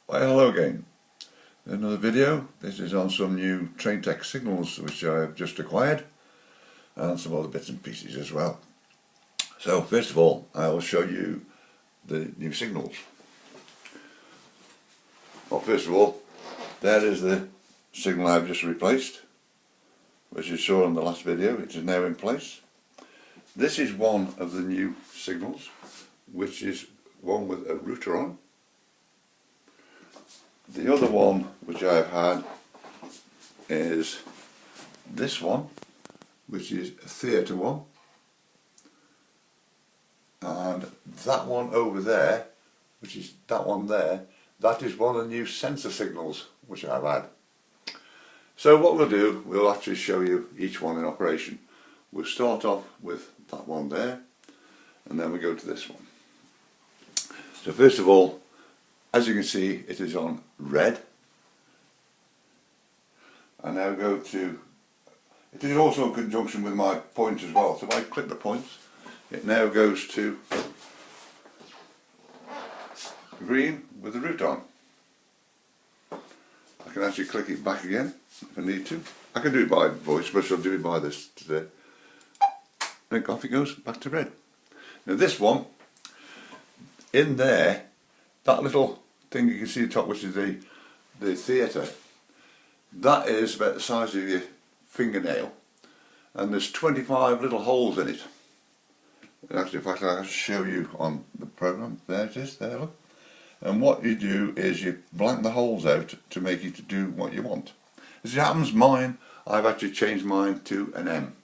Well, hello again. Another video. This is on some new train tech signals which I've just acquired, and some other bits and pieces as well. So first of all, I will show you the new signals. Well, first of all, there is the signal I've just replaced, which you saw in the last video. It is now in place. This is one of the new signals, which is one with a router on. The other one which I've had is this one, which is a theatre one, and that one over there, which is that one there, that is one of the new sensor signals which I've had. So what we'll do, we'll actually show you each one in operation. We'll start off with that one there, and then we go to this one. So first of all, as you can see, it is on red. I now go to, it is also in conjunction with my points as well, so if I click the points, it now goes to green with the route on. I can actually click it back again if I need to. I can do it by voice, but I'll do it by this today. And off it goes back to red. Now this one, in there, that little thing you can see at the top, which is the theatre, that is about the size of your fingernail, and there's 25 little holes in it. And actually, in fact, I'll show you on the program. There it is, there, look. And what you do is you blank the holes out to make it do what you want. As it happens, mine, I've actually changed mine to an M.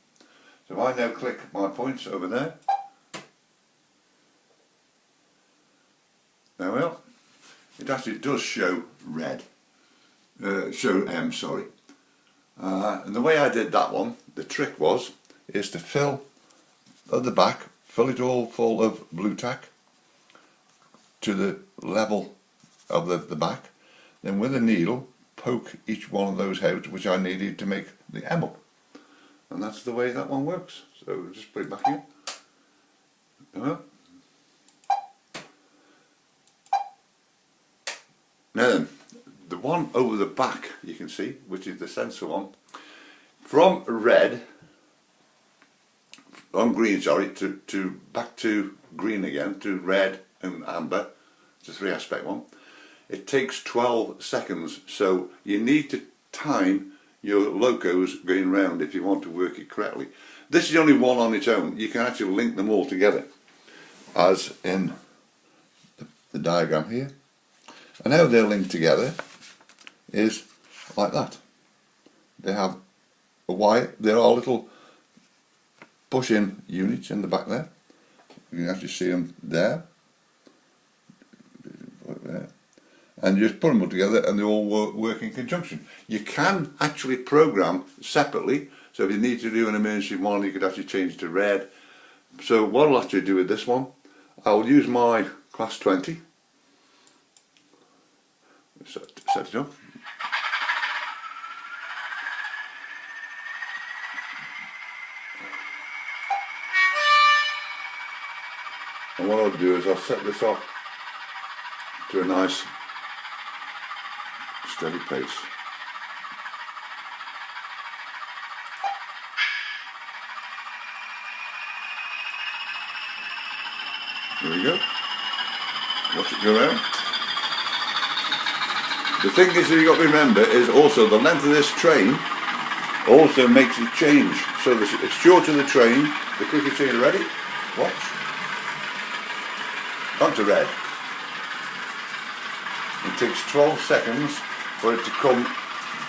So if I now click my points over there, there we are. It actually does show red, show M, sorry. And the way I did that one, the trick is to fill at the back, fill it all full of blue tack to the level of the back, then with a needle poke each one of those out which I needed to make the M up. And that's the way that one works. So just put it back in. Now then, the one over the back you can see, which is the sensor one, from red, on green, sorry, to back to green again, to red and amber, it's a 3-aspect one, it takes 12 seconds, so you need to time your locos going round if you want to work it correctly. This is only one on its own. You can actually link them all together, as in the diagram here. And how they're linked together is like that. They have a wire, there are little push-in units in the back there. You can actually see them there. And you just put them all together and they all work in conjunction. You can actually program separately, so if you need to do an emergency one, you could actually change it to red. So what I'll actually do with this one, I'll use my class 20. Set it up. And what I'll do is I'll set this off to a nice steady pace. There we go. Watch it go around. The thing is that you've got to remember is also the length of this train also makes it change. So the shorter the train, the quicker change. Ready? Watch. Onto red. It takes 12 seconds for it to come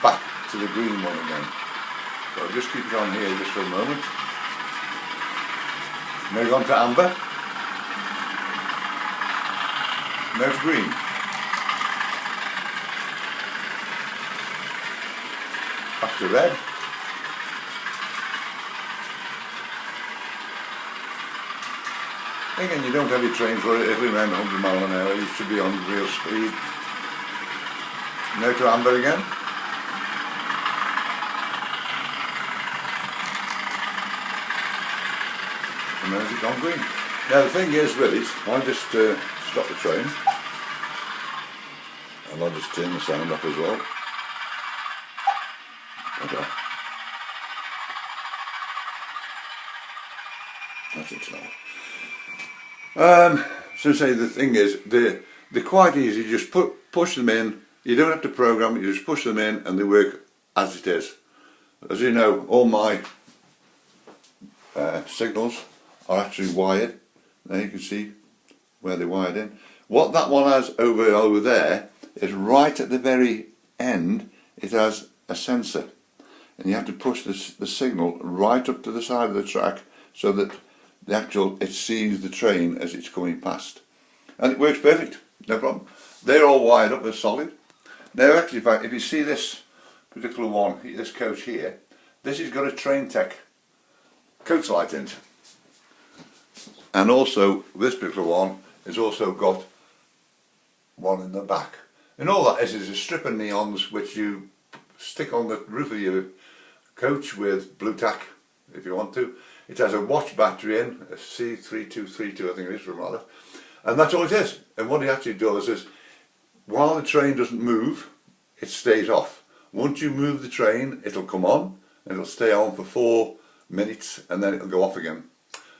back to the green one again. So I'll just keep it on here just for a moment. Now go on to amber. Now to green. Back to red. Again, you don't have your train for it if you're around 100 miles an hour, you should be on real speed. Now to amber again. And there's it gone green. Now the thing is with it, I'll just stop the train. And I'll just turn the sound off as well. Okay. That's it now. So say the thing is, they're quite easy. You just push them in. You don't have to program it. You just push them in, and they work as it is. As you know, all my signals are actually wired. There you can see where they're wired in. What that one has over there is right at the very end. It has a sensor, and you have to push the signal right up to the side of the track so that it sees the train as it's coming past, and it works perfect, no problem. They're all wired up, they're solid. Now actually, in fact, if you see this particular one, this coach here, this has got a Train Tech coach light in it, and also this particular one has also got one in the back, and all that is a strip of neons which you stick on the roof of your coach with blue tack if you want to. It has a watch battery in, a C3232 I think it is, from that, and that's all it is. And what it actually does is, while the train doesn't move, it stays off. Once you move the train, it'll come on, and it'll stay on for 4 minutes, and then it'll go off again.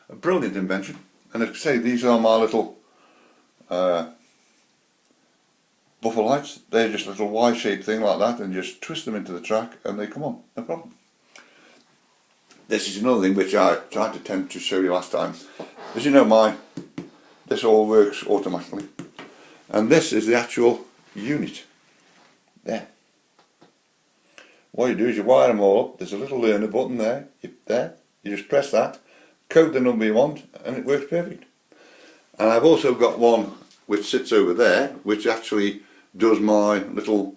A brilliant invention. And as I say, these are my little buffer lights. They're just a little Y-shaped thing like that, and just twist them into the track, and they come on, no problem. This is another thing which I tried to attempt to show you last time. As you know, this all works automatically, and this is the actual unit. There. What you do is you wire them all up. There's a little learner button there. You just press that, code the number you want, and it works perfect. And I've also got one which sits over there, which actually does my little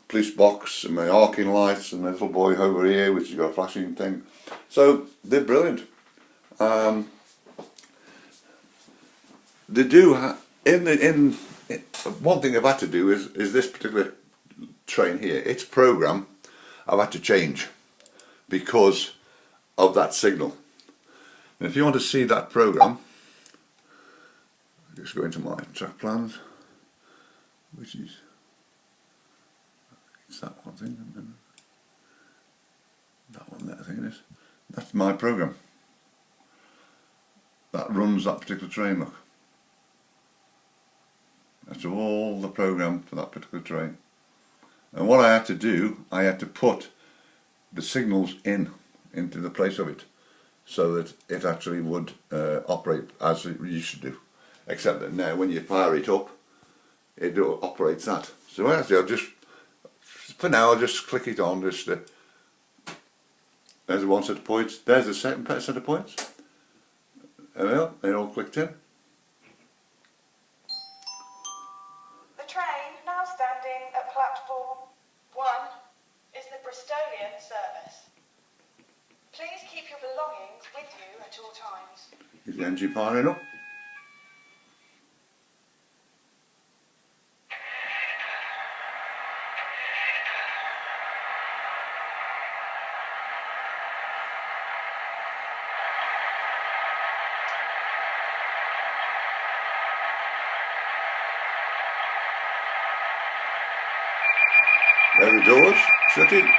police box and my arcing lights and my little boy over here, which has got a flashing thing. So they're brilliant. They do one thing I've had to do is this particular train here. Its program I've had to change because of that signal. And if you want to see that program, just go into my track plans, which is that one thing, and then that one there, I think it is. That's my program. That runs that particular train, look. That's all the program for that particular train. And what I had to do, I had to put the signals into the place of it, so that it actually would operate as it used to do. Except that now when you fire it up, it operates that. So actually for now I'll just click it on. There's the one set of points, there's the second set of points. There we are, they're all clicked in. The train now standing at platform 1 is the Bristolian service. Please keep your belongings with you at all times. Is the engine firing up? There the doors, shut in.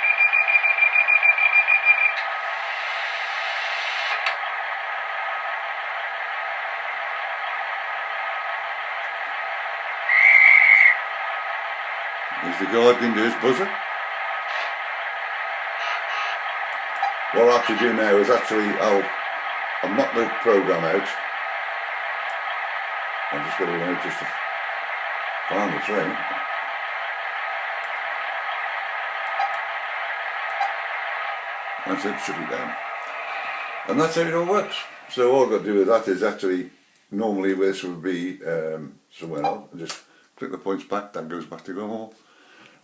There's the guard going to do his buzzer. What I have to do now is actually, I'll knock the program out. I'm just going to just to find the train. That's it, shut it down. And that's how it all works. So all I've got to do with that is actually, normally this would be somewhere else. I just click the points back, that goes back to go home.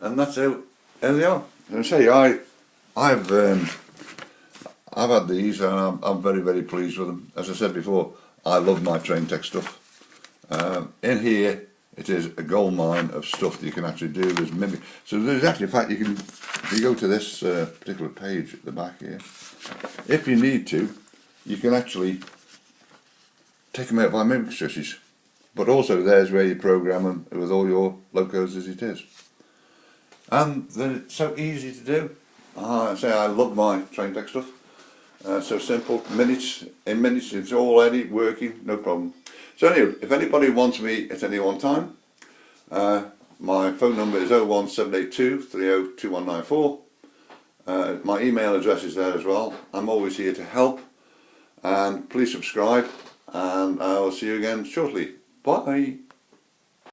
And that's how they are. And I say, I've had these, and I'm very, very pleased with them. As I said before, I love my Train Tech stuff. In here, it is a gold mine of stuff that you can actually do. There's mimic. So there's actually, in fact, you can, if you go to this particular page at the back here, if you need to, you can actually take them out by mimic stretches. but also there's where you program them with all your locos as it is. And they're so easy to do. I say I love my train tech stuff. So simple, in minutes it's all ready, working, no problem. So anyway, if anybody wants me at any one time, my phone number is 01782 302194. My email address is there as well. I'm always here to help, and please subscribe, and I'll see you again shortly. Bye.